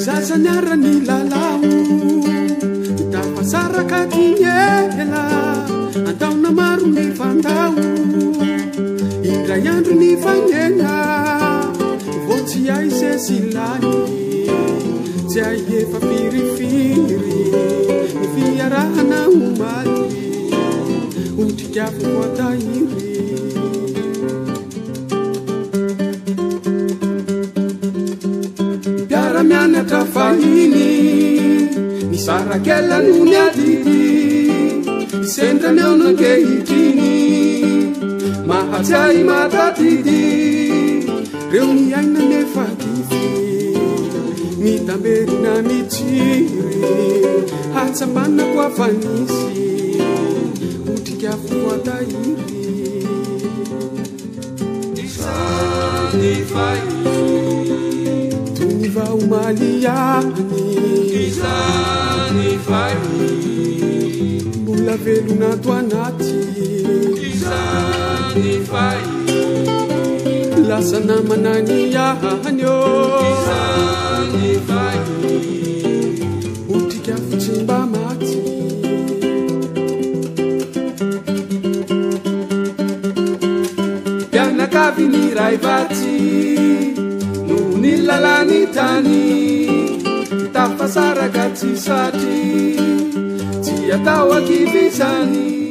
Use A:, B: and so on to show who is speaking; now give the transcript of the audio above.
A: Zazanyarany lalao tafasaraka tinyela antaona maro ny fandao indray andro ny fagnena vo tsy ay ze silany tsy ay efa firifiry ny fiarahana omaly otrikafo voatahiry mianatra fahiny ny sarakela no ny adity sendrany ao nankehitriny mahatsiay matatity reo ny aina nefa tify ny tamberina mitsiry hatsapana koa fanisy otrikafo voatahiry isany fahiny vao maliany izany fahiny mbola velona to anaty izany fahiny lasa namana ny ahany o izany fahiny otrikafo tsy mba maty mpianakavy ny ray vatsy ny lalany tany tafasaraka tsy satry tsy atao akivizany